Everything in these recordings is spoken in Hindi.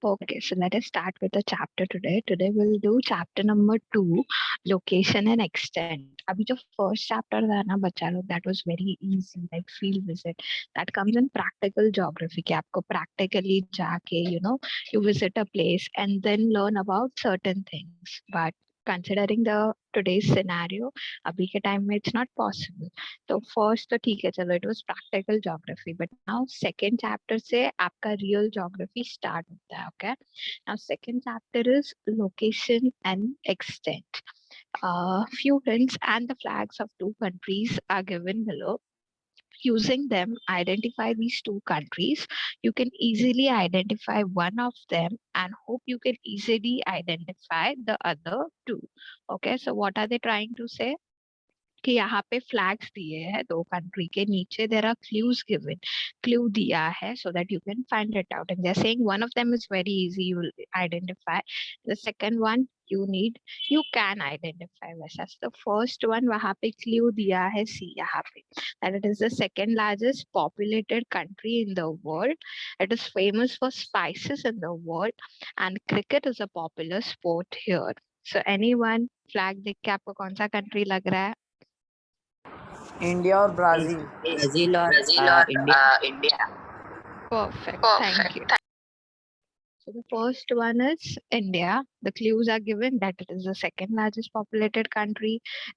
Okay, so let us start with the chapter today. Today we'll do chapter number 2, location and extent. अभी जो first chapter था ना बच्चा लोग, that was very easy, like field visit. That comes in practical geography कि आपको practically जाके, you visit a place and then learn about certain things. But considering the today's scenario, अभी के time में it's not possible. तो फर्स्ट तो ठीक है, चलो it was practical geography, but now second chapter से आपका रियल ज्योग्राफी स्टार्ट होता है. Okay, now second chapter is location and extent. Few hints and the flags of two countries are given below. Using them, identify these two countries. You can easily identify one of them and hope you can easily identify the other two. Okay, so what are they trying to say? कि यहाँ पे फ्लैग्स दिए हैं दो कंट्री के नीचे, there are clues given. Clue दिया है so that you can find it out, and they are saying one of them is very easy, you will identify. The second one you can identify. वैसा द फर्स्ट वन वहां पे क्लू दिया है सी यहाँ पे, that it is the second largest populated country in the world. It is famous for spices in the world and cricket is a popular sport here. So anyone, flag देख के आपको कौन सा कंट्री लग रहा है? इंडिया और ब्राजील. ब्राजील और India. Perfect. Thank you. So the first one is India. The clues are given that it is the second largest populated country.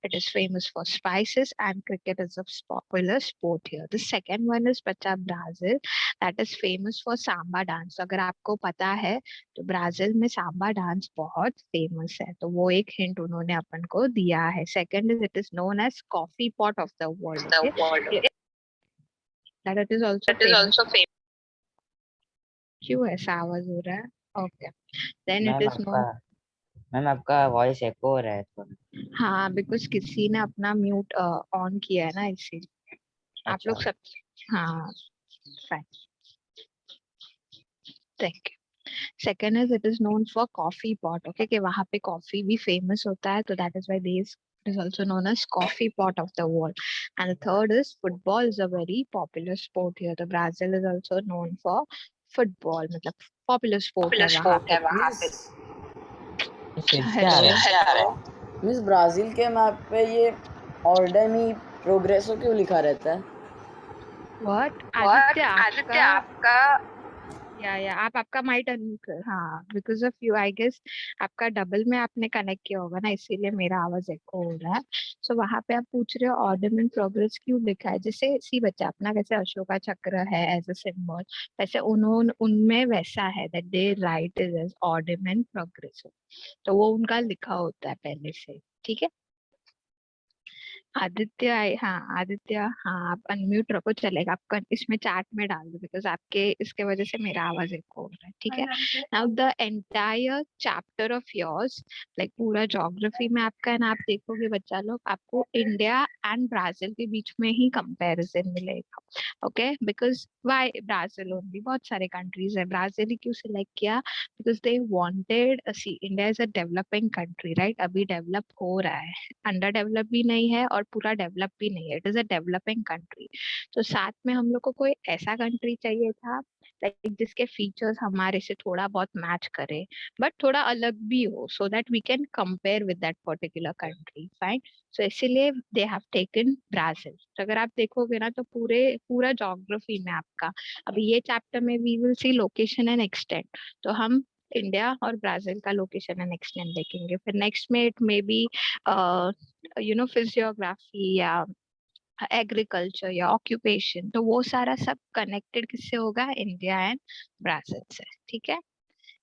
It is famous for spices and cricket is a popular sport here. The second one is बच्चा Brazil. That is famous for samba dance. अगर आपको पता है तो ब्राजील में सांबा डांस बहुत फेमस है, तो वो एक हिंट उन्होंने अपन को दिया है. Second is it is known as coffee pot of the world. That it is also famous. क्यों ऐसा आवाज हो रहा है? Okay, then it is known. Ma'am आपका वॉइस एको हो रहा है थोड़ा. हाँ, बिकॉज किसी ने अपना म्यूट ऑन किया है ना, इसीलिए. आप लोग सब. हाँ, fine, thank you. Second is it is known for coffee pot. Okay, कि वहाँ पे कॉफी भी फेमस होता है, तो that is why this is also known as coffee pot of the world. And the third is football is a very popular sport here. The Brazil is also known for football, मतलब popular sport है वहाँ पे. मिस ब्राजील के मैप पे ये ऑर्डनी प्रोग्रेसो क्यों लिखा रहता है? What? आदित्य आपका या आप आपका माइट अनम्यूट कर. हाँ, because of you I guess आपका डबल में आपने कनेक्ट किया होगा ना, इसीलिए मेरा आवाज एको हो रहा है. सो वहां पे आप पूछ रहे हो ऑर्डर इन प्रोग्रेस क्यों लिखा है. जैसे सी बच्चा अपना कैसे अशोका चक्र है एज अ सिंबल, वैसे उन्होंने उनमें वैसा है that they write is as order in progress, तो वो उनका लिखा होता है पहले से. ठीक है, आदित्य हाँ आदित्य, हाँ आप अनम्यूट रखो, चलेगा. आपका इसमें चैट में डाल दो, बिकॉज आपके इसके वजह से मेरा आवाज एको हो रहा है. ठीक है, now the entire chapter of yours, like पूरा ज्योग्राफी में आपका ना, आप देखोगे बच्चा लोग, आपको इंडिया एंड ब्राजील के बीच में ही कंपैरिजन मिलेगा. Okay, because why Brazil only, बहुत सारे कंट्रीज है, ब्राजील ही क्यों सिलेक्ट किया? Because they wanted, see India is a developing country right, अभी डेवलप हो रहा है, अंडर डेवलप भी नहीं है और पूरा डेवलप भी नहीं है, it is a developing country. तो साथ में हम लोग को कोई ऐसा कंट्री चाहिए था लाइक जिसके फीचर्स हमारे से थोड़ा बहुत मैच करे, बट थोड़ा अलग भी हो, so that we can compare with that particular country. Fine, so इसीलिए दे हैव टेकन ब्राजील. तो अगर आप देखोगे ना तो पूरा ज्योग्राफी में आपका, अभी ये चैप्टर में we will see location and extent, तो हम इंडिया और ब्राजील का लोकेशन एंड एक्सटेंट देखेंगे. फिर नेक्स्ट में इट मे बी फिजियोग्राफी या एग्रीकल्चर या ऑक्यूपेशन, तो वो सारा सब कनेक्टेड किससे होगा? इंडिया एंड ब्राजील से. ठीक है,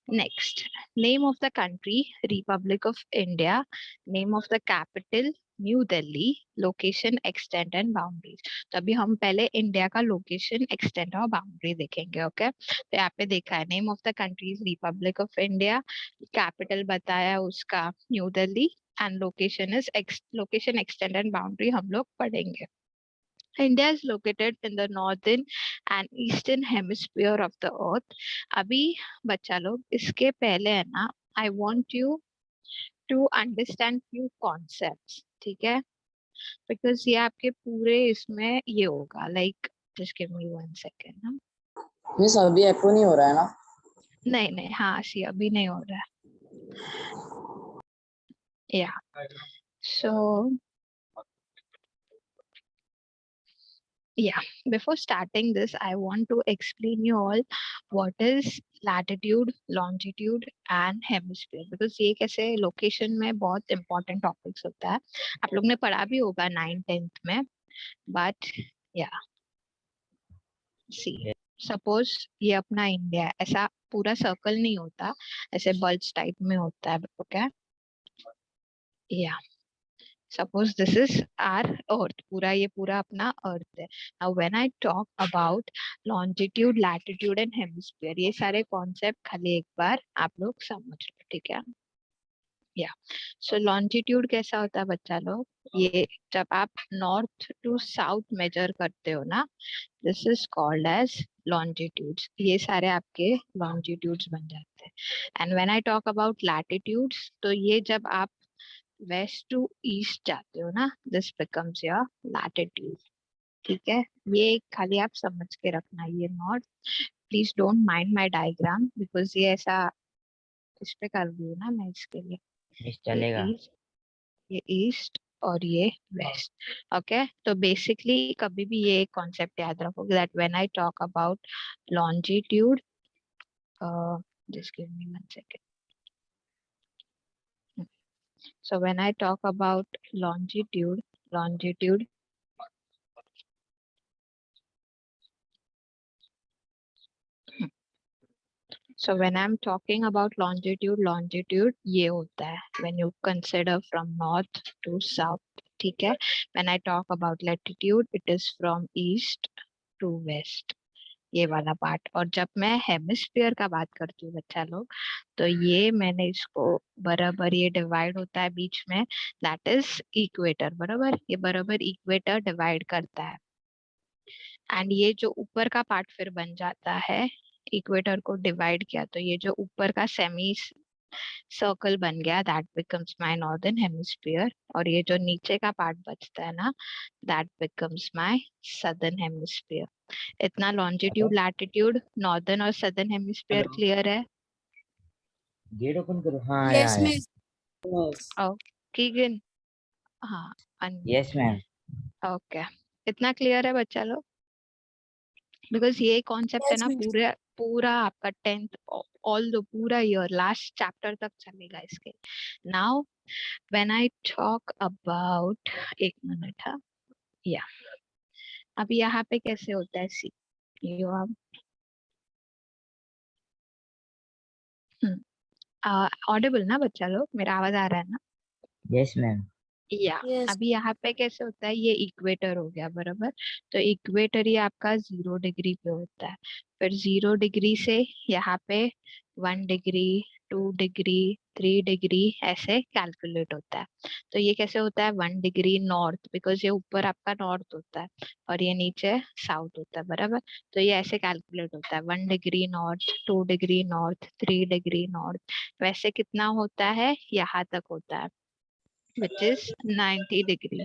next, name of the country Republic of India, name of the capital new Delhi, location extent and boundaries. तो अभी हम पहले इंडिया का लोकेशन एक्सटेंट और बाउंड्री देखेंगे. ओके, तो यहाँ पे देखा है name of the countries Republic of India, capital बताया उसका new Delhi, and location extent and boundary हम लोग पढ़ेंगे. India is located in the northern and eastern hemisphere of the earth. अभी बच्चा लोग इसके पहले है ना, I want you to understand few concepts. ठीक है, because ये आपके पूरे इसमें ये होगा, like just give me 1 second. Miss अभी एको नहीं हो रहा है ना? नहीं नहीं, हाँ सी अभी नहीं हो रहा है। या सो yeah, before starting this I want to explain you all what is latitude, longitude and hemisphere, because ये कैसे लोकेशन में बहुत important topics होता है, आप लोग ने पढ़ा भी होगा 9th-10th में, but yeah, see, suppose ये अपना इंडिया है, ऐसा पूरा सर्कल नहीं होता, ऐसे बल्ज टाइप में होता है, ओके। या suppose this is our earth, पूरा ये पूरा अपना अर्थ है। now when I talk about longitude, latitude and hemisphere, ये सारे कॉन्सेप्ट खाली एक बार आप लोग समझ लो, ठीक है। या सो लॉन्जिट्यूड कैसा होता है बच्चा लोग, ये जब आप नॉर्थ टू साउथ मेजर करते हो ना, this is called as longitudes, ये सारे आपके longitudes बन जाते हैं। And when I talk about latitudes, तो ये जब आप वेस्ट टू ईस्ट जाते हो ना, दिस बिकम्स योर लैटिट्यूड, ठीक है। ये खाली आप समझ के रखना, ये not, please don't mind my diagram, because ये ऐसा इस पे कर रही हूँ ना मैं इसके लिए। यस ये चलेगा। ईस्ट, ये ईस्ट और ये वेस्ट, ओके। तो बेसिकली कभी भी ये कॉन्सेप्ट याद रखोगे that when I talk about longitude, just give me 1 second. So when I talk about longitude, so when I'm talking about longitude ये होता है when you consider from north to south, ठीक है। When I talk about latitude, it is from east to west, ये वाला पार्ट। और जब मैं हेमिस्फीयर का बात करती हूँ बच्चा लोग, तो ये मैंने इसको बराबर, ये डिवाइड होता है बीच में, दैट इज इक्वेटर, बराबर, ये बराबर इक्वेटर डिवाइड करता है। एंड ये जो ऊपर का पार्ट फिर बन जाता है, इक्वेटर को डिवाइड किया तो ये जो ऊपर का सेमी सर्कल बन गया, that becomes my northern hemisphere. और ये जो नीचे का पार्ट बचता है ना, that becomes my southern hemisphere. इतना लॉन्जिट्यूड, लैटिट्यूड, नॉर्दर्न और सदर्न हेमिस्फीयर क्लियर है? गेट ओपन करो। हाँ यस आया। मिस। ओके, हाँ, यस मैम। ओके, इतना क्लियर है बच्चा लोग? बिकॉज ये कॉन्सेप्ट है यस ना, मिस। पूरे पूरा आपका 10th, ऑल द पूरा ईयर लास्ट चैप्टर तक चलेगा इसके। Now when I talk about, एक मिनट, हाँ, या अब यहाँ पे कैसे होता है, सी यू आर ऑडिबल ना बच्चा लोग, मेरा आवाज आ रहा है ना? Yes ma'am. या यस। अभी यहाँ पे कैसे होता है, ये इक्वेटर हो गया, बराबर। तो इक्वेटर ये आपका 0 डिग्री पे होता है, फिर 0 डिग्री से यहाँ पे 1 डिग्री, 2 डिग्री, 3 डिग्री ऐसे कैलकुलेट होता है। तो ये कैसे होता है, 1 डिग्री नॉर्थ, बिकॉज ये ऊपर आपका नॉर्थ होता है और ये नीचे साउथ होता है, बराबर। तो ये ऐसे कैलकुलेट होता है, 1 degree north, 2 degree north, 3 degree north, वैसे कितना होता है, यहाँ तक होता है, which is 90 डिग्री,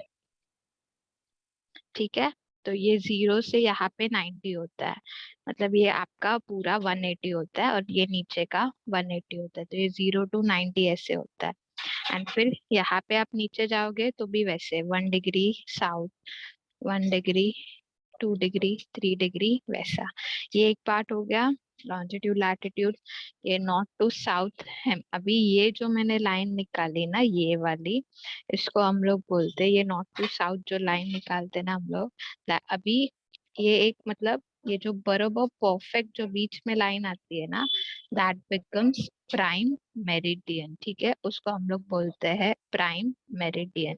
ठीक है। तो ये 0 से यहाँ पे 90 होता है, मतलब ये आपका पूरा 180 होता है और ये नीचे का 180 होता है। तो ये 0 to 90 ऐसे होता है। एंड फिर यहाँ पे आप नीचे जाओगे तो भी वैसे 1 degree south, 1 degree, 2 degree, 3 degree, वैसा। ये एक पार्ट हो गया लॉन्जिट्यूड, लैटिट्यूड। ये नॉर्थ टू साउथ है। अभी ये जो मैंने लाइन निकाली ना, ये वाली, इसको हम लोग बोलते हैं, ये नॉर्थ टू साउथ जो लाइन निकालते हैं ना हम लोग, अभी ये एक मतलब ये जो बराबर परफेक्ट जो बीच में लाइन आती है ना, दैट बिकम्स प्राइम मेरिडियन, ठीक है। उसको हम लोग बोलते हैं प्राइम मेरिडियन।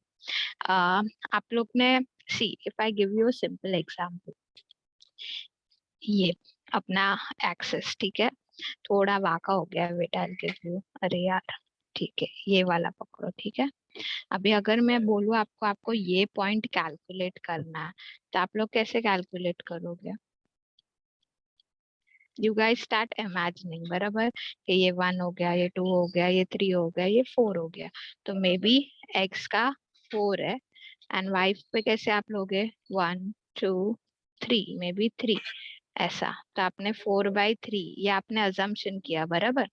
आप लोग ने, see if I give you a simple example, ये अपना एक्सेस, ठीक है, थोड़ा वाका हो गया बेटा, I'll give you, अरे यार, ठीक है, ये वाला पकड़ो, ठीक है। अभी अगर मैं बोलूँ आपको, आपको ये पॉइंट कैलकुलेट करना है, तो आप लोग कैसे कैलकुलेट करोगे? यू गाइस स्टार्ट इमेजिनिंग, बराबर, कि ये 1 हो गया, ये 2 हो गया, ये 3 हो गया, ये 4 हो गया, तो मे बी एक्स का 4 है, एंड वाई पे कैसे आप लोगे, 1 2 3, मे बी 3, ऐसा। तो आपने 4/3 ये आपने अजम्पशन किया बराबर।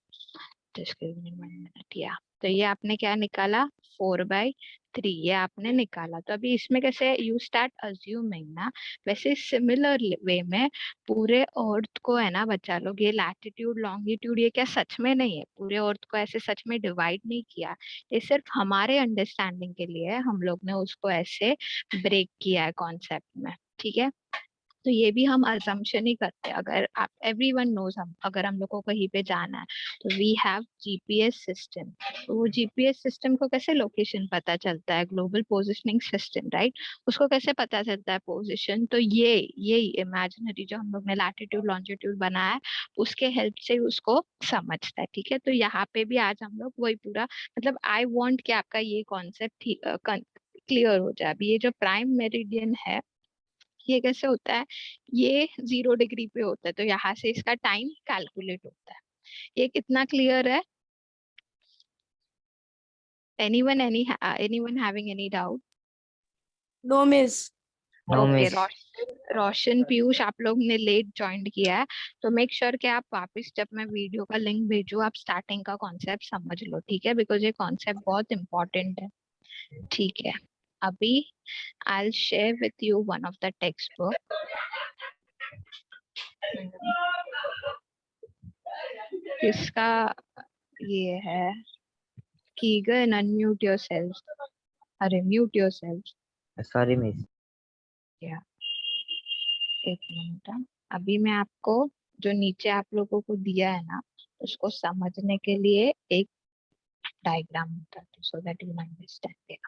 Just give me 1 minute, या तो ये आपने क्या निकाला 4/3 ये आपने निकाला। तो अभी इसमें कैसे यू स्टार्ट अज्यूमिंग ना, वैसे सिमिलर वे में पूरे अर्थ को है ना बच्चा लोग, ये लैटिट्यूड लॉन्गिट्यूड ये क्या सच में नहीं है, पूरे अर्थ को ऐसे सच में डिवाइड नहीं किया, ये सिर्फ हमारे अंडरस्टैंडिंग के लिए है, हम लोग ने उसको ऐसे ब्रेक किया है कॉन्सेप्ट में, ठीक है। तो ये भी हम अजम्पशन ही करते हैं। अगर आप एवरीवन नोज, हम अगर हम लोग को कहीं पे जाना है तो वी हैव जीपीएस सिस्टम। तो वो जीपीएस सिस्टम को कैसे लोकेशन पता चलता है, ग्लोबल पोजिशनिंग सिस्टम, राइट। उसको कैसे पता चलता है पोजीशन, तो ये इमेजिनरी जो हम लोग ने लैटिट्यूड लॉन्जिट्यूड बनाया है उसके हेल्प से उसको समझता है, ठीक है। तो यहाँ पे भी आज हम लोग वही पूरा, मतलब आई वॉन्ट कि आपका ये कॉन्सेप्ट क्लियर हो जाए। अभी ये जो प्राइम मेरिडियन है ये कैसे होता है, ये 0 डिग्री पे होता है, तो यहाँ से इसका टाइम कैलकुलेट होता है। ये कितना क्लियर है? anyone having any doubt? No miss. No okay, miss. Roshan Piyush आप लोग ने लेट ज्वाइन किया है, तो मेक श्योर कि आप वापस जब मैं वीडियो का लिंक भेजू आप स्टार्टिंग का कॉन्सेप्ट समझ लो, ठीक है, बिकॉज ये कॉन्सेप्ट बहुत इंपॉर्टेंट है, ठीक है। अभी I share with you one of the text book. किसका ये है? Keegan unmute yourself. अरे म्यूट योरसेल्फ। Sorry miss. या एक मिनट, अभी मैं आपको जो नीचे आप लोगों को दिया है ना उसको समझने के लिए एक डायग्राम बताती हूँ सो दैट यू अंडरस्टैंड।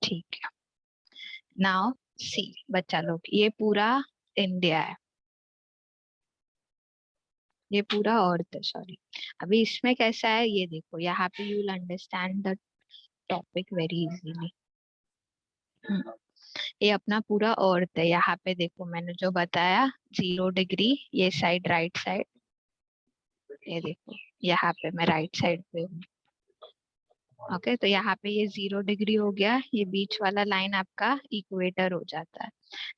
ठीक है, नाउ सी बच्चा लोग, ये पूरा इंडिया है, ये पूरा अर्थ है, सॉरी। अभी इसमें कैसा है ये देखो, यहाँ पे you will understand the topic very easily. ये अपना पूरा अर्थ है, यहाँ पे देखो मैंने जो बताया 0 डिग्री, ये साइड राइट साइड, ये देखो यहाँ पे मैं राइट साइड पे हूँ, ओके। तो यहाँ पे ये 0 डिग्री हो गया, ये बीच वाला लाइन आपका इक्वेटर हो जाता है।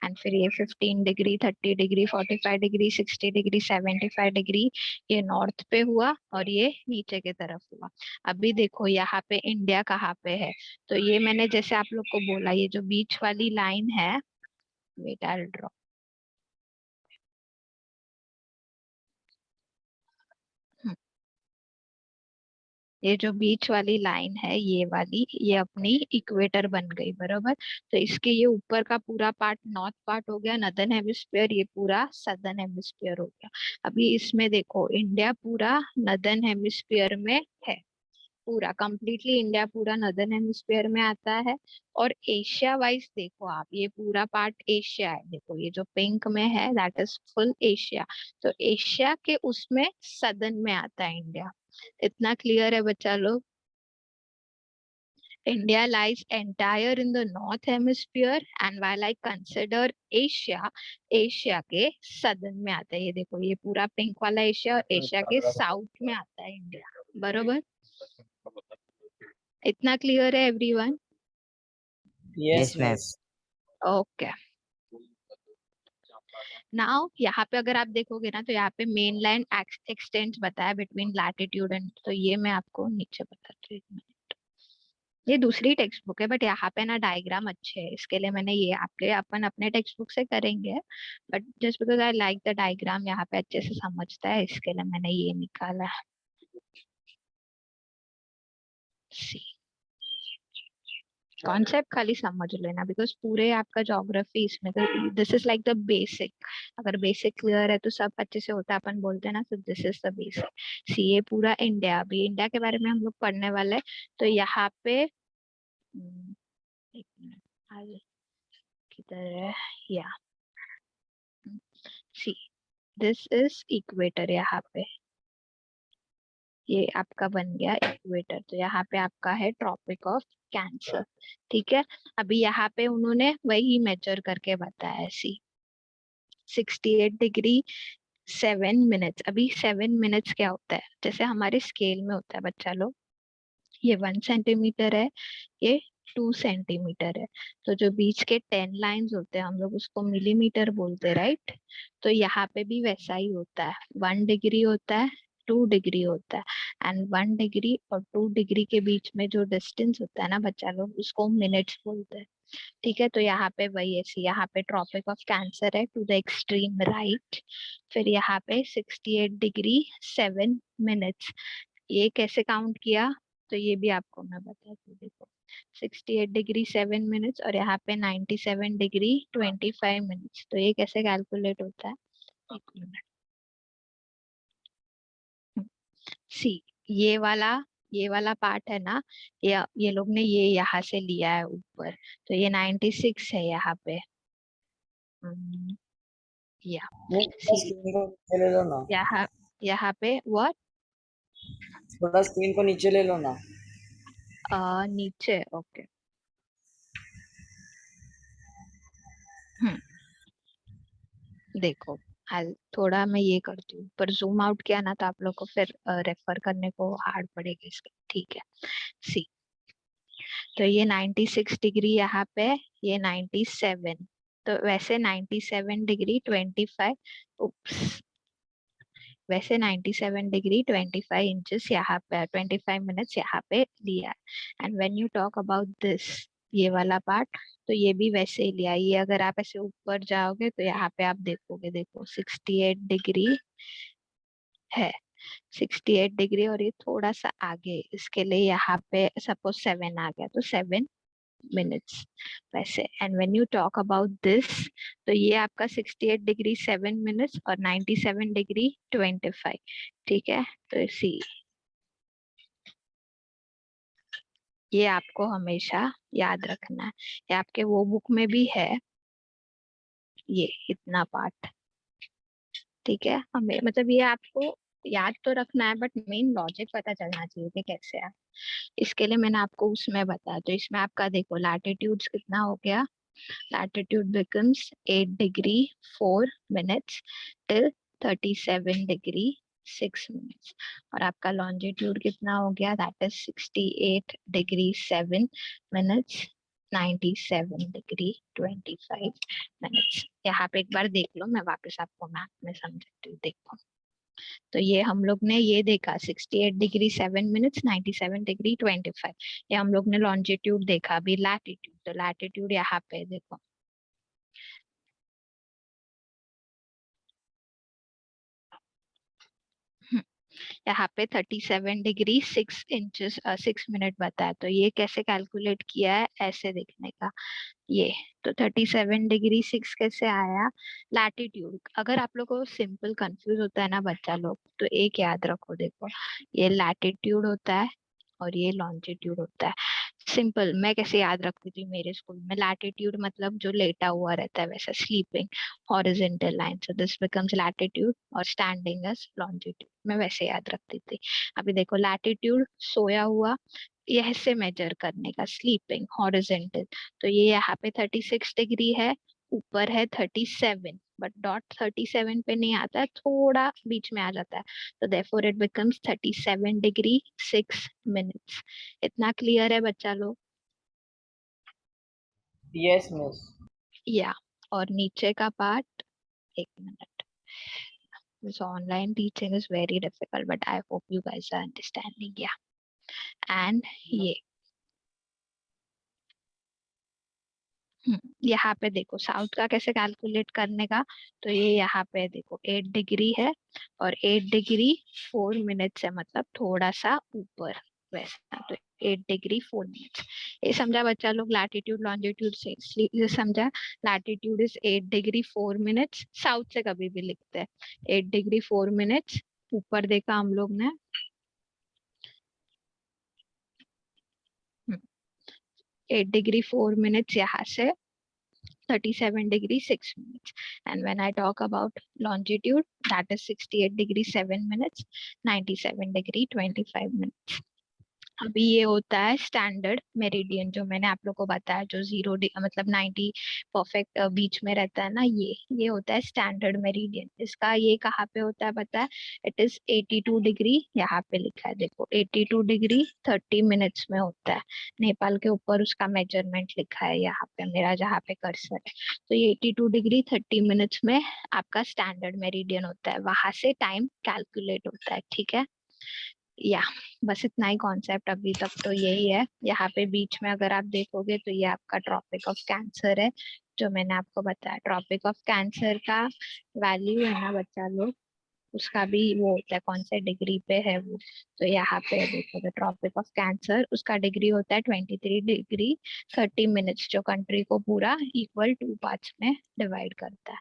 एंड फिर ये 15 degree, 30 degree, 45 degree, 60 degree, 75 degree, ये नॉर्थ पे हुआ और ये नीचे की तरफ हुआ। अभी देखो यहाँ पे इंडिया कहाँ पे है, तो ये मैंने जैसे आप लोग को बोला ये जो बीच वाली लाइन है, वेट आई विल ड्रॉ, ये जो बीच वाली लाइन है ये वाली, ये अपनी इक्वेटर बन गई बरोबर। तो इसके ये ऊपर का पूरा पार्ट नॉर्थ पार्ट हो गया नदर्न हेमिस्फीयर, ये पूरा सदर्न हेमिस्फीयर हो गया। अभी इसमें देखो इंडिया पूरा नदर्न हेमिस्फीयर में है, पूरा कंप्लीटली इंडिया पूरा नदर्न हेमिस्फीयर में आता है। और एशिया वाइज देखो आप, ये पूरा पार्ट एशिया है, देखो ये जो पिंक में है दैट इज फुल एशिया। तो एशिया के उसमें सदर्न में आता है इंडिया। इतना क्लियर है बच्चा लोग? India lies entire in the north hemisphere and while I consider Asia, Asia के सदर्न में आता है। ये देखो ये पूरा पिंक वाला एशिया और एशिया के साउथ में आता है इंडिया, बरोबर। इतना क्लियर है everyone? Yes Yes, ma'am. Miss. Okay, now यहाँ पे अगर आप देखोगे ना तो यहाँ पे मेन लैंड एक्सटेंड्स बताया बिटवीन लैटिट्यूड एंड, तो ये मैं आपको नीचे बताती हूँ। ये दूसरी टेक्स्ट बुक है बट यहाँ पे ना डायग्राम अच्छे है, इसके लिए मैंने ये आपके अपन अपने टेक्स्ट बुक से करेंगे but just because I like the diagram, यहाँ पे अच्छे से समझता है इसके लिए मैंने ये निकाला है। सी कॉन्सेप्ट खाली समझ लेना बिकॉज पूरे आपका ज्योग्राफी इसमें, तो this is like the basic. अगर बेसिक क्लियर है तो सब अच्छे से होता है, अपन बोलते हैं ना, तो दिस इज द बेसिक। सी ये पूरा इंडिया, अभी इंडिया के बारे में हम लोग पढ़ने वाले हैं। तो यहाँ पे एक मिनट किधर है, या सी दिस इज इक्वेटर, यहाँ पे ये आपका बन गया इक्वेटर। तो यहाँ पे आपका है ट्रॉपिक ऑफ कैंसर, ठीक है। अभी यहाँ पे उन्होंने वही मेजर करके बताया, सी 68 डिग्री 7 मिनट्स। अभी 7 मिनट्स क्या होता है, जैसे हमारे स्केल में होता है बच्चा लोग, ये 1 सेंटीमीटर है, ये 2 सेंटीमीटर है, तो जो बीच के 10 लाइंस होते हैं हम लोग उसको मिलीमीटर बोलते हैं, राइट? तो यहाँ पे भी वैसा ही होता है, 1 डिग्री होता है, 2 डिग्री होता है, एंड 1 डिग्री और 2 डिग्री के बीच में जो डिस्टेंस होता है ना बच्चा लोग, उसको मिनट्स बोलते हैं। ठीक है, तो यहाँ पे वही ऐसी, यहाँ पे ट्रॉपिक ऑफ कैंसर है टू द एक्सट्रीम राइट, फिर यहाँ पे 68 डिग्री 7 मिनट्स। ये कैसे काउंट किया, तो ये भी आपको मैं बताती हूँ। देखो 68 डिग्री 7 मिनट्स और यहाँ पे 97 डिग्री 25 मिनट्स, तो ये कैसे कैलकुलेट होता है, एक मिनट। सी, ये वाला पार्ट है ना, ये लोग ने ये यहाँ से लिया है ऊपर, तो ये 96 है यहाँ पे। या सी, स्क्रीन को नीचे ले लो ना, यहाँ पे व्हाट, थोड़ा स्क्रीन को नीचे ले लो ना। नीचे, ओके। देखो थोड़ा मैं ये करती हूँ, पर जूम आउट किया ना तो आप लोग को फिर रेफर करने को हार्ड पड़ेगा इसका, ठीक है। सी, तो ये 96 डिग्री यहाँ पे, ये 97, तो वैसे 97 डिग्री 25, उप्स, वैसे 97 डिग्री 25 इंचेस यहाँ पे, 25 मिनट्स यहाँ पे लिया। And when you talk about this, ये वाला पार्ट, तो ये भी वैसे ही लिया। ये अगर आप ऐसे ऊपर जाओगे तो यहाँ पे आप देखोगे, देखो 68 डिग्री है, 68 डिग्री, और ये थोड़ा सा आगे, इसके लिए यहाँ पे सपोज 7 आ गया, तो 7 मिनट्स वैसे। And when you talk about this, तो ये आपका 68 डिग्री 7 मिनट्स और 97 डिग्री 25, ठीक है। तो सी, ये आपको हमेशा याद रखना है, ये आपके वो बुक में भी है, ये इतना पार्ट, ठीक है। हमें मतलब ये आपको याद तो रखना है, बट मेन लॉजिक पता चलना चाहिए कि कैसे है। इसके लिए मैंने आपको उसमें बताया, तो इसमें आपका देखो लैटिट्यूड्स कितना हो गया, latitude becomes 8 degree 4 minutes till 37 degree 6 minutes, और आपका longitude कितना हो गया, that is 68 degree 7 minutes 97 degree 25 minutes। यहाँ पे एक बार देख लो, मैं वापस आपको मैप में समझाती हूँ। देखो, तो ये हम लोग ने ये देखा 68 डिग्री 7 मिनट्स 97 डिग्री 25, ये हम लोग ने लॉन्जिट्यूड देखा। अभी लैटिट्यूड, तो लैटिट्यूड यहाँ पे देखो, यहाँ पे 37 डिग्री 6 इंचेस 6 मिनट बताया, तो ये कैसे कैलकुलेट किया है, ऐसे देखने का। ये तो 37 डिग्री 6 कैसे आया, लैटिट्यूड। अगर आप लोग को सिंपल कंफ्यूज होता है ना बच्चा लोग, तो एक याद रखो, देखो ये लैटिट्यूड होता है और ये लॉन्जिट्यूड होता है। सिंपल, मैं कैसे याद रखती थी मेरे स्कूल में, लैटिट्यूड मतलब जो लेटा हुआ रहता है, वैसा sleeping horizontal line, so this becomes latitude, और स्टैंडिंग एज लॉन्जिट्यूड, मैं वैसे याद रखती थी। अभी देखो लैटिट्यूड सोया हुआ, ये ऐसे मेजर करने का, स्लीपिंग हॉरिजॉन्टल, तो ये यहाँ पे 36 डिग्री है, ऊपर है 37, बट डॉट 37 पे नहीं आता है, थोड़ा बीच में आ जाता है, तो therefore it becomes 37 degree 6 minutes. इतना क्लियर है बच्चा लोग? Yes miss. या, और नीचे का पार्ट, एक minute, this online teaching is very difficult, but I hope you guys are understanding. Yeah, and ये यहाँ पे देखो साउथ का कैसे कैलकुलेट करने का, तो ये यहाँ पे देखो 8 डिग्री है और 8 डिग्री 4 मिनट्स है, मतलब थोड़ा सा ऊपर वैसा, तो 8 डिग्री 4 मिनट्स। ये समझा बच्चा लोग, लैटिट्यूड लॉन्जिट्यूड से ये समझा, latitude is 8 degree 4 minutes, south से कभी भी लिखते हैं 8 डिग्री 4 मिनट्स, ऊपर देखा हम लोग ने 8 डिग्री 4 मिनट्स यहाँ से 37 degree 6 minutes, and when I talk about longitude, that is 68 degree 7 minutes 97 degree 25 minutes। अभी ये होता है स्टैंडर्ड मेरिडियन, जो मैंने आप लोग को बताया, जो 0 मतलब 90 परफेक्ट बीच में रहता है ना, ये होता है स्टैंडर्ड मेरिडियन। इसका ये कहाँ पे होता है पता है? इट इज 82 डिग्री, यहाँ पे लिखा है देखो, 82 डिग्री 30 मिनट्स में होता है। नेपाल के ऊपर उसका मेजरमेंट लिखा है यहाँ पे, मेरा जहाँ पे कर्सर है। तो ये 82 डिग्री 30 मिनट्स में आपका स्टैंडर्ड मेरिडियन होता है, वहां से टाइम कैलकुलेट होता है, ठीक है। या बस इतना ही कॉन्सेप्ट अभी तक तो यही है। यहाँ पे बीच में अगर आप देखोगे तो ये आपका ट्रॉपिक ऑफ कैंसर है, जो मैंने आपको बताया। ट्रॉपिक ऑफ कैंसर का वैल्यू है ना बच्चा लोग, उसका भी वो होता है कौन से डिग्री पे है वो। तो यहाँ पे देखो, द ट्रॉपिक ऑफ कैंसर, उसका डिग्री होता है 23 डिग्री 30 मिनट्स, जो कंट्री को पूरा इक्वल 2 पार्ट्स में डिवाइड करता है।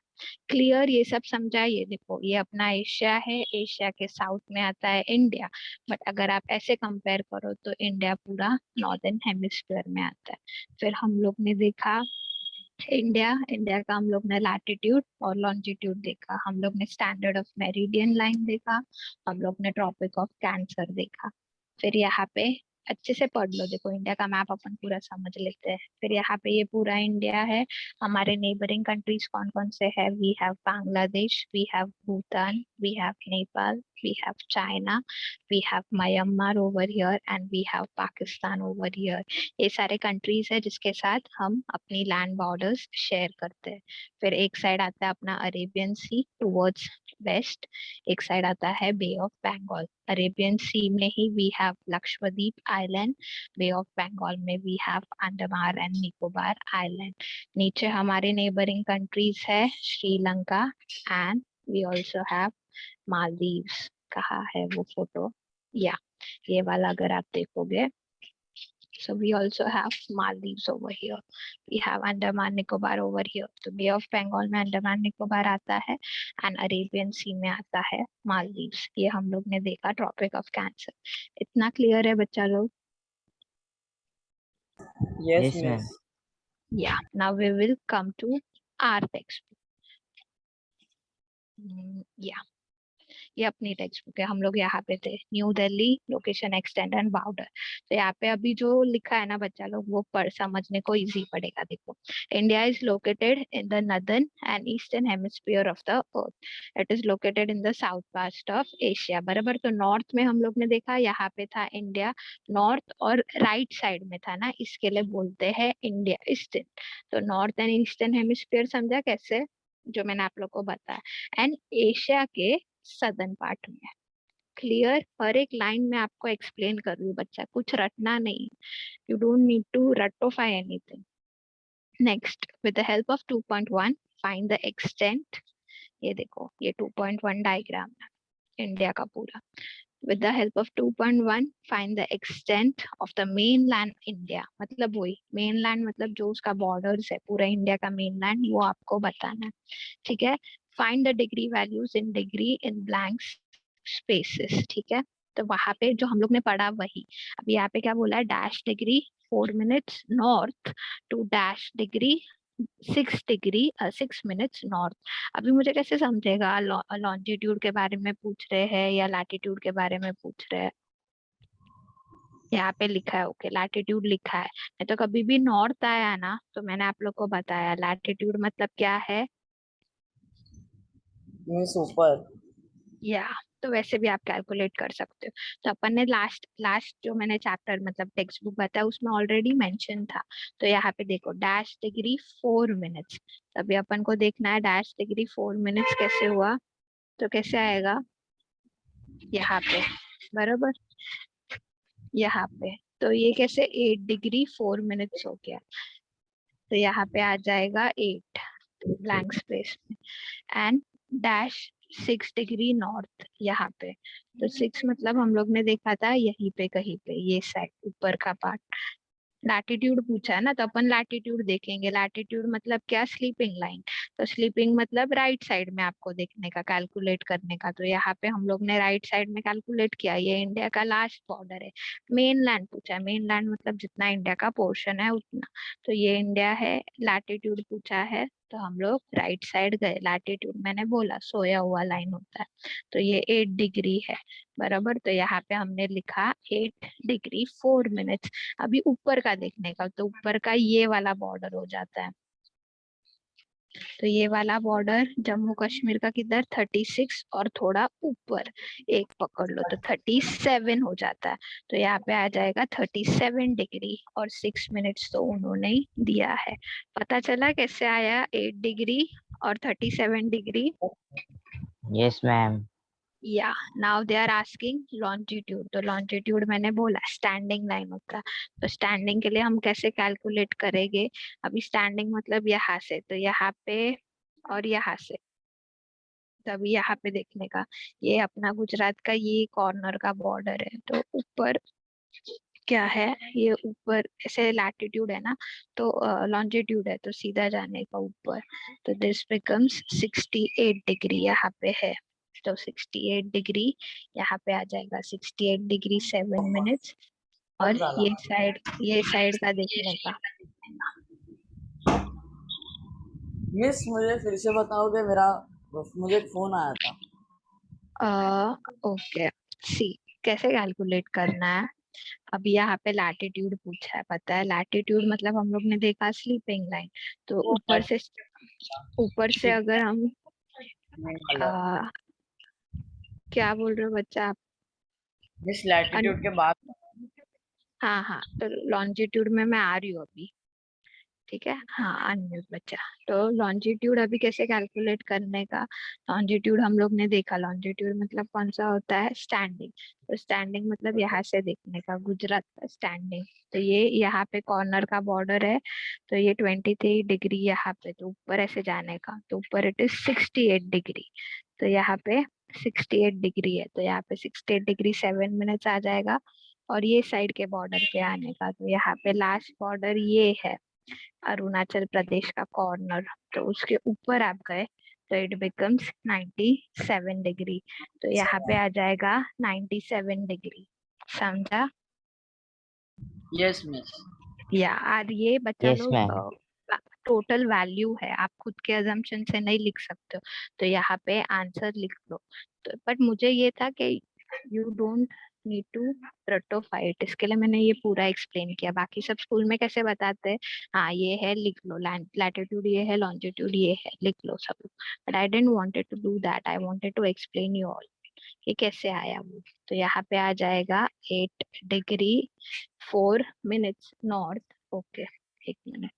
क्लियर? ये सब समझा? ये देखो, ये अपना एशिया है, एशिया के साउथ में आता है इंडिया, बट अगर आप ऐसे कंपेयर करो तो इंडिया पूरा नॉर्दर्न हेमिस्फीयर में आता है। फिर हम लोग ने देखा इंडिया, इंडिया का हम लोग ने लैटिट्यूड और लॉन्जिट्यूड देखा, हम लोग ने स्टैंडर्ड ऑफ मेरिडियन लाइन देखा, हम लोग ने ट्रॉपिक ऑफ कैंसर देखा। फिर यहाँ पे अच्छे से पढ़ लो, देखो इंडिया का मैप अपन पूरा समझ लेते हैं। फिर यहाँ पे ये पूरा इंडिया है। हमारे नेबरिंग कंट्रीज कौन कौन से है? We have Bangladesh, we have Bhutan, we have Nepal, we have China, we have Myanmar over here, and we have Pakistan over here. ये सारे कंट्रीज है जिसके साथ हम अपनी लैंड बॉर्डर्स शेयर करते हैं। फिर एक साइड आता है अपना अरेबियन सी टुवर्ड्स वेस्ट, एक साइड आता है bay of Bengal. Arabian sea में ही we have Lakshadweep island, bay of Bengal में we have Andaman and Nicobar island. नीचे हमारे नेबरिंग कंट्रीज है Sri Lanka, and we also have Maldives. कहाँ है वो फोटो? या ये वाला अगर आप देखोगे, so we also have Maldives over here. We have Andaman Nicobar over here. तो Bay of Bengal में अंडमान निकोबार आता है, एंड अरेबियन सी में आता है मालदीव्स। ये हम लोग ने देखा ट्रॉपिक ऑफ कैंसर। इतना क्लियर है बच्चा लोग? Yes, Yes, ma'am. miss. Yeah, now we will come to our textbook. Yeah, ये अपनी टेक्स्ट बुक है। हम लोग यहाँ पे थे, new Delhi location extend and border. तो यहाँ पे अभी जो लिखा है ना बच्चा लोग, वो पढ़ समझने को इजी पड़ेगा। देखो, India is located in the northern and eastern hemisphere of the earth. It is located in the south part of Asia, बराबर। तो नॉर्थ में हम लोग ने देखा, यहाँ पे था इंडिया, नॉर्थ और राइट साइड में था ना, इसके लिए बोलते हैं इंडिया ईस्टर्न। तो नॉर्थ एंड ईस्टर्न हेमिस्फीयर समझा कैसे, जो मैंने आप लोग को बताया। एंड एशिया के सदर्न पार्ट में। क्लियर? हर एक लाइन में आपको एक्सप्लेन कर रही हूँ बच्चा, कुछ रटना नहीं। यू डोंट नीड टू रटोफाई anything. Next, with the help of 2.1 find the extent. ये देखो, ये 2.1 डायग्राम है इंडिया का पूरा। with the help of 2.1 find the extent of the mainland India। मतलब वही mainland, मतलब जो उसका borders है पूरा इंडिया का mainland, वो आपको बताना है, ठीक है। find the degree values in degree in blank spaces, ठीक है। तो वहां पे जो हम लोग ने पढ़ा वही। अब यहाँ पे क्या बोला है? Dash degree 4 minutes north to dash degree 6 minutes north. अभी मुझे कैसे समझेगा? लॉन्जिट्यूड के बारे में पूछ रहे हैं या लैटिट्यूड के बारे में पूछ रहे हैं? यहाँ पे लिखा है, ओके लैटिट्यूड लिखा है। नहीं तो कभी भी नॉर्थ आया ना, तो मैंने आप लोग को बताया लैटिट्यूड मतलब क्या है। Miss ऊपर. या तो वैसे भी आप कैलकुलेट कर सकते हो। तो अपन ने लास्ट जो मैंने चैप्टर मतलब टेक्स्ट बुक बताया उसमें ऑलरेडी मेंशन था। तो यहाँ पे देखो, डैश डिग्री 4 मिनट्स। अभी अपन को देखना है डैश डिग्री 4 मिनट्स कैसे हुआ, तो कैसे आएगा यहाँ पे, बराबर यहाँ पे। तो ये कैसे 8 डिग्री 4 मिनट्स हो गया, तो यहाँ पे आ जाएगा 8 ब्लैंक स्पेस में, एंड डैश 6 डिग्री नॉर्थ यहाँ पे। तो 6 मतलब हम लोग ने देखा था यहीं पे कहीं पे, ये साइड ऊपर का पार्ट। लैटिट्यूड पूछा है ना, तो अपन लैटिट्यूड देखेंगे। लैटिट्यूड मतलब क्या? Sleeping line. तो स्लीपिंग मतलब राइट साइड में आपको देखने का, कैलकुलेट करने का। तो यहाँ पे हम लोग ने राइट साइड में कैलकुलेट किया। ये इंडिया का लास्ट बॉर्डर है। मेनलैंड पूछा है, मेनलैंड मतलब जितना इंडिया का पोर्शन है उतना। तो ये इंडिया है। लैटिट्यूड पूछा है, तो हम लोग राइट साइड गए। लैटिट्यूड मैंने बोला सोया हुआ लाइन होता है, तो ये 8 डिग्री है बराबर। तो यहाँ पे हमने लिखा 8 डिग्री 4 मिनट्स। अभी ऊपर का देखने का, तो ऊपर का ये वाला बॉर्डर हो जाता है। तो ये वाला बॉर्डर जम्मू कश्मीर का किधर 36 और थोड़ा ऊपर एक पकड़ लो तो 37 हो जाता है। तो यहाँ पे आ जाएगा 37 डिग्री और 6 मिनट्स तो उन्होंने ही दिया है। पता चला कैसे आया 8 डिग्री और 37 डिग्री? Yes, ma'am. या now they are asking longitude. तो लॉन्जिट्यूड मैंने बोला स्टैंडिंग लाइन होता है। तो स्टैंडिंग के लिए हम कैसे कैलकुलेट करेंगे? अभी स्टैंडिंग मतलब यहाँ से, तो यहाँ पे और यहाँ से। तो अभी यहाँ पे देखने का, ये अपना गुजरात का ये कॉर्नर का बॉर्डर है। तो ऊपर क्या है, ये ऊपर ऐसे लैटिट्यूड है ना, तो लॉन्जिट्यूड है, तो सीधा जाने का ऊपर। तो दिस बिकम्स 68 डिग्री यहाँ पे है। तो 68 डिग्री यहाँ पे आ जाएगा 68 डिग्री 7 मिनट्स। और ये साइड का देखने का। मिस मुझे फिर से बताओगे, मुझे एक फोन आया था। ओके, सी कैसे कैलकुलेट करना है। अब यहाँ पे लैटिट्यूड पूछा है, पता है लैटिट्यूड मतलब हम लोग ने देखा स्लीपिंग लाइन। तो ऊपर से अगर हम क्या बोल रहे हो बच्चा आप? मिस लैटिट्यूड के बाद हाँ हाँ, तो लॉन्जिट्यूड में मैं आ रही हूँ अभी, ठीक है। हाँ, अनम्यूट बच्चा। तो लॉन्जिट्यूड अभी कैसे कैलकुलेट करने का? लॉन्जिट्यूड हम लोग ने देखा, लॉन्जिट्यूड मतलब कौन सा होता है? स्टैंडिंग। तो स्टैंडिंग मतलब यहाँ से देखने का, गुजरात का स्टैंडिंग। तो ये यहाँ पे कॉर्नर का बॉर्डर है, तो ये 23 डिग्री यहाँ पे। तो ऊपर ऐसे जाने का, तो ऊपर इट इज 68 डिग्री। तो यहाँ पे 68 डिग्री है, तो यहाँ पे 68 डिग्री 7 मिनट्स आ जाएगा। और ये साइड के बॉर्डर पे आने का, तो यहाँ पे लास्ट बॉर्डर ये है, अरुणाचल प्रदेश का कॉर्नर। तो उसके ऊपर आप गए, तो इट बिकम्स 97 डिग्री। तो यहाँ पे आ जाएगा 97 डिग्री। समझा? Yes miss. यार ये बच्चा Yes, लोग ma'am. टोटल वैल्यू है, आप खुद के अजम्पशन से नहीं लिख सकते हो। तो यहाँ पे आंसर लिख लो। तो बट मुझे ये था कि यू डोंट नीड टू रटोफाइट, इसके लिए मैंने ये पूरा एक्सप्लेन किया। बाकी सब स्कूल में कैसे बताते हैं, हाँ ये है लिख लो, लैटिट्यूड ये है, लॉन्जिट्यूड ये है, लिख लो सब। But I didn't wanted to do that, I wanted to explain you all कि कैसे आया वो। तो यहाँ पे आ जाएगा 8 डिग्री 4 मिनट्स नॉर्थ। ओके, एक मिनट।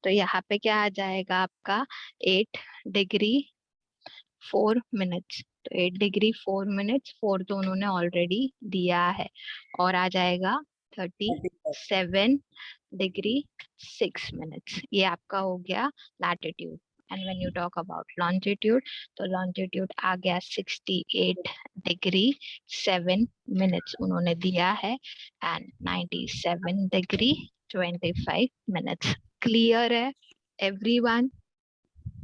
तो यहाँ पे क्या आ जाएगा आपका 8 डिग्री 4 मिनट्स। तो 8 डिग्री 4 मिनट्स, 4 तो उन्होंने ऑलरेडी दिया है। और आ जाएगा 37 डिग्री 6 मिनट्स। ये आपका हो गया latitude. And when you talk about longitude, तो लॉन्जिट्यूड आ गया 68 डिग्री 7 मिनट्स उन्होंने दिया है, एंड 97 डिग्री 25 मिनट्स। क्लियर है everyone?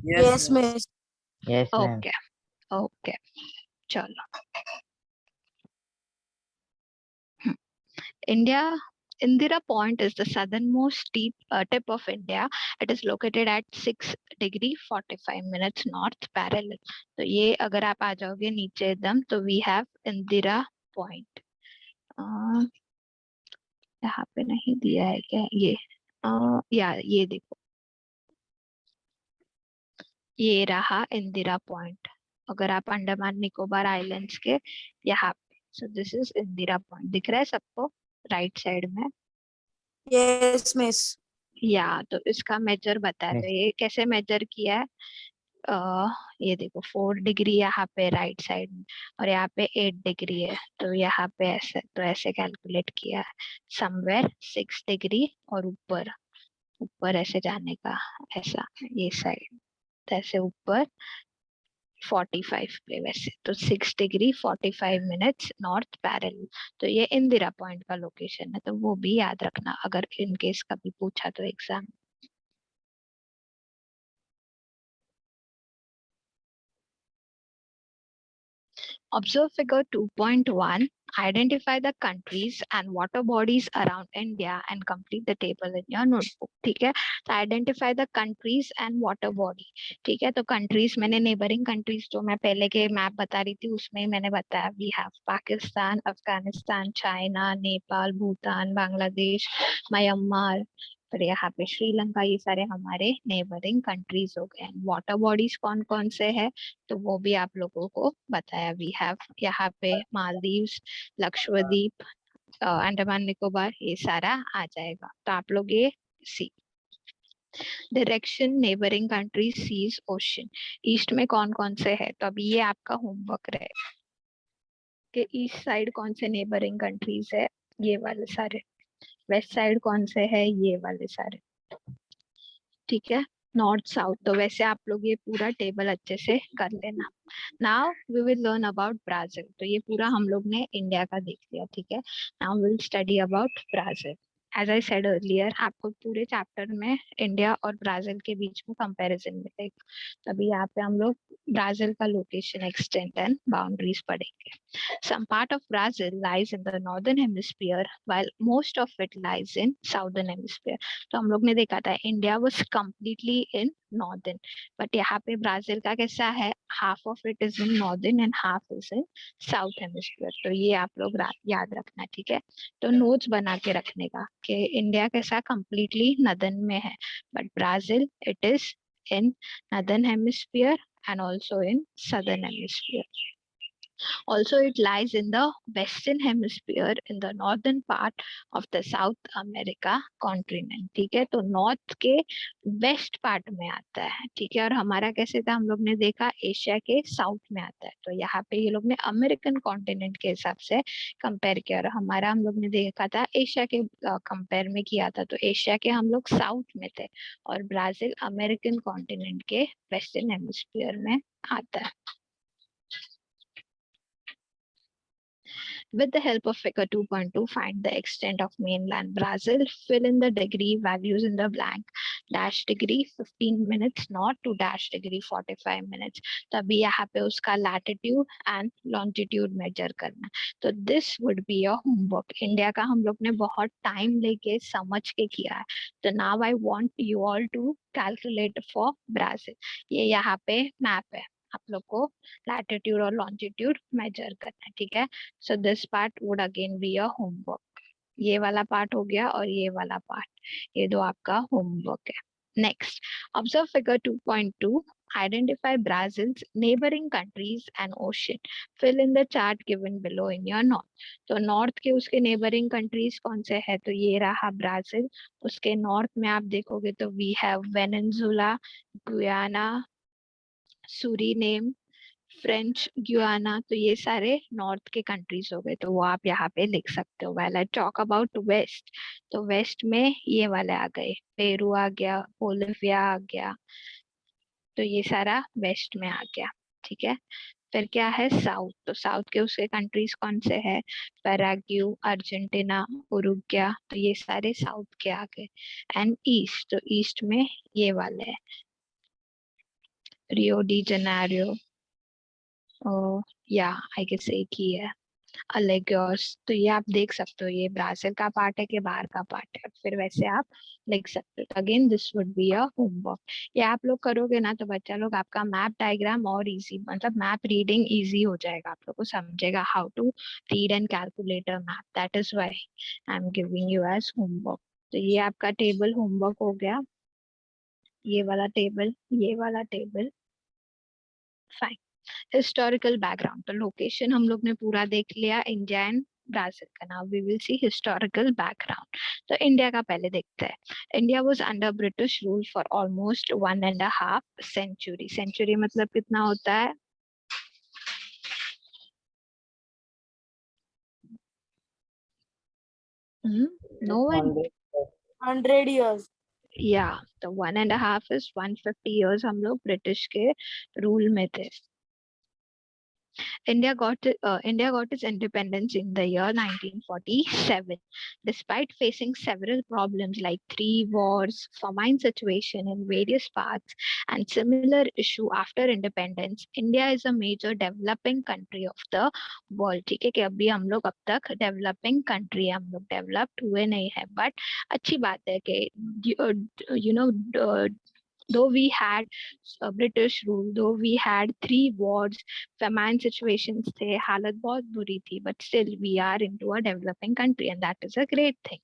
Yes, miss. Yes, ma'am. Okay okay, चलो। India, Indira Point is the southernmost tip of India. It is located at 6 degree 45 minutes north parallel. तो ये अगर आप आ जाओगे नीचे एकदम, तो we have Indira Point. यहाँ पे नहीं दिया है क्या ये? यार ये देखो, ये रहा इंदिरा पॉइंट। अगर आप अंडमान निकोबार आइलैंड्स के यहाँ पे, so this is Indira point. दिख रहा है सबको राइट साइड में? Yes, miss. या तो इसका मेजर बताया, तो Yes. ये कैसे मेजर किया है? ये देखो 4 डिग्री यहाँ पे राइट साइड में, और यहाँ पे 8 डिग्री है। तो यहाँ पे ऐसे, तो ऐसे कैलकुलेट किया है समवेयर 6 डिग्री, और ऊपर ऊपर ऐसे जाने का, ऐसा ये साइड, तो ऐसे ऊपर 45 पे वैसे तो 6 डिग्री 45 मिनट्स नॉर्थ पैरेलल। तो ये इंदिरा पॉइंट का लोकेशन है, तो वो भी याद रखना अगर इन केस कभी पूछा तो exam. Observe figure 2.1. Identify the countries and water bodies around India and complete the table in your notebook. ठीक है, तो identify the countries and water body. ठीक है, तो countries मैंने neighboring countries जो मैं पहले के मैप बता रही थी उसमें मैंने बताया we have Pakistan, Afghanistan, China, Nepal, Bhutan, Bangladesh, Myanmar, फिर यहाँ पे श्रीलंका, ये सारे हमारे नेबरिंग कंट्रीज हो गए। वाटर बॉडीज कौन कौन से है तो वो भी आप लोगों को बताया। वी हैव यहाँ पे मालदीव्स, लक्षद्वीप, अंडमान निकोबार, ये सारा आ जाएगा। तो आप लोग ये see direction neighbouring country seas ocean, east में कौन कौन से है तो अभी ये आपका होमवर्क रहे कि ईस्ट साइड कौन से नेबरिंग कंट्रीज है, ये वाले सारे। वेस्ट साइड कौन से है, ये वाले सारे। ठीक है, नॉर्थ साउथ तो वैसे आप लोग ये पूरा टेबल अच्छे से कर लेना। Now we will learn about Brazil. तो ये पूरा हम लोग ने इंडिया का देख लिया। ठीक है, now will study about Brazil. As I said earlier, आपको पूरे चैप्टर में इंडिया और ब्राजील के बीच में कंपैरिजन मिलेगा। तभी यहाँ पे हम लोग ब्राजील का लोकेशन, एक्सटेंट एंड बाउंड्रीज पढ़ेंगे। Some part of Brazil lies in the northern hemisphere while most of it lies in southern hemisphere. तो हम लोग ने देखा था India was completely in northern, but यहाँ पे ब्राजील का कैसा है, half of it is in northern and half is in south hemisphere. तो ये आप लोग याद रखना। ठीक है, तो नोट्स बना के रखने का कि इंडिया कैसा completely northern में है, but Brazil it is in northern hemisphere and also in southern hemisphere. Also, it lies in the western hemisphere in the northern part of the South America continent. ठीक है, तो नॉर्थ के वेस्ट पार्ट में आता है। ठीक है, और हमारा कैसे था, हम लोग ने देखा एशिया के साउथ में आता है। तो यहाँ पे ये लोग ने अमेरिकन कॉन्टिनेंट के हिसाब से कंपेयर किया और हमारा हम लोग ने देखा था एशिया के कंपेयर में किया था। तो एशिया के हम लोग साउथ में थे और ब्राजील अमेरिकन कॉन्टिनेंट के वेस्टर्न हेमिस्फीयर में आता है। With the help of figure 2.2, find the extent of mainland Brazil. Fill in the degree values in the blank. Dash degree 15 minutes north to dash degree 45 minutes. तो अभी यहाँ पे उसका latitude and longitude measure करना। तो this would be your homework. India का हम लोग ने बहुत टाइम लेके समझ के किया है। तो now I want you all to calculate for Brazil. ये यहाँ पे मैप है, आप लोग को लैटिट्यूड और लॉन्जिट्यूड मेजर करना है। ठीक है, so this part would again be your homework. ये वाला पार्ट हो गया और ये वाला पार्ट, ये दो आपका होमवर्क है। Next, observe figure 2.2, identify Brazil's neighbouring countries and ocean. Fill in the chart given below in your north. तो नॉर्थ के उसके नेबरिंग कंट्रीज कौन से है तो ये रहा ब्राजील। उसके नॉर्थ में आप देखोगे तो we have Venezuela, Guyana, Suriname, French Guiana. तो ये सारे नॉर्थ के कंट्रीज हो गए, तो वो आप यहाँ पे लिख सकते हो। While I talk about west, तो वेस्ट में ये वाले आ गए, पेरू आ गया, बोलिविया आ गया, तो ये सारा वेस्ट में आ गया। ठीक है, फिर क्या है साउथ, तो साउथ के उसके कंट्रीज कौन से है, पैराग्यू, अर्जेंटीना, उरुग्वे, तो ये सारे साउथ के आ गए। एंड ईस्ट, तो ईस्ट में ये वाले है, रियो डी जेनेरियो, या आई गेस एक ही है, अलेग्योस। तो ये आप देख सकते हो ये ब्राजील का पार्ट है कि बाहर का पार्ट है, फिर वैसे आप लिख सकते हो। Again this would be a homework. ये आप लोग करोगे ना तो बच्चा लोग आपका मैप डायग्राम और इजी, मतलब मैप रीडिंग इजी हो जाएगा, आप लोग को समझेगा how to read and calculate a map. That is why I am giving you as homework. तो ये आपका टेबल होमवर्क हो गया, ये वाला टेबल, ये वाला टेबल। फाइन। हिस्टोरिकल बैकग्राउंड, तो लोकेशन हम लोग ने पूरा देख लिया इंडिया एंड ब्राजील का। Now we will see historical background. तो इंडिया का पहले देखते हैं। India was under British rule for almost 1.5 century. Century मतलब कितना होता है, नो वन, 100 years. या तो 1.5 इज 150 ईयर्स हम लोग ब्रिटिश के रूल में थे। India got its independence in the year 1947. Despite facing several problems like three wars, famine situation in various parts, and similar issue after independence, India is a major developing country of the world. ठीक है कि अभी हम लोग अब तक डेवलपिंग कंट्री है, हम लोग डेवलप्ड हुए नहीं है, बट अच्छी बात है कि you know though we had British rule, though we had three wars, famine situations थे, हालत बहुत बुरी थी, but still we are into a developing country and that is a great thing.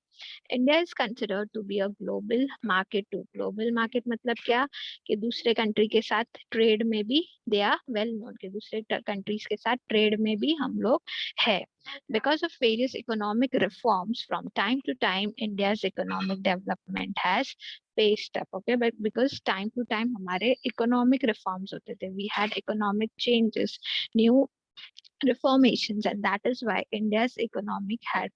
India is considered to be a global market too. Global market मतलब क्या कि दूसरे कंट्री के साथ ट्रेड में भी दे आर वेल नोन, कि दूसरे कंट्रीज के साथ ट्रेड में भी हम लोग है. Because of various economic reforms from time to time, India's economic development has paced up. Okay, but because time to time हमारे economic reforms होते थे, we had economic changes, new reformations, and that is why India's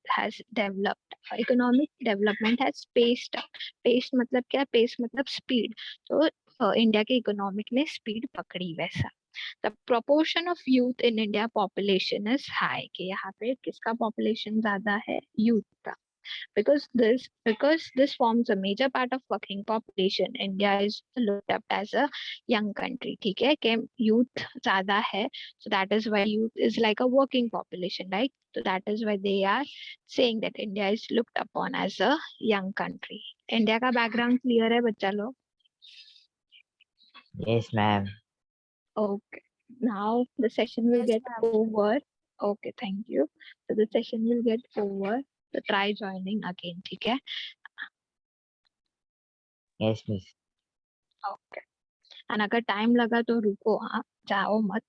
has developed. Economic development has paced up. Paced मतलब क्या? Pace मतलब speed. तो इंडिया के इकोनॉमिक ने स्पीड पकड़ी वैसा. The proportion of youth in India population is high. कि यहाँ पे किसका population ज्यादा है? Youth का. Because this forms a major part of working population, India is looked up as a young country. ठीक है कि youth ज़्यादा है, so that is why youth is like a working population, right? So that is why they are saying that India is looked upon as a young country. India का background clear है बच्चा लोग? Yes, ma'am. Okay. Now the session will Yes, get ma'am. over. Okay, thank you. So the session will get over. So try joining again. ठीक है? Yes, miss. Okay. And अगर टाइम लगा तो रुको, हाँ, जाओ मत.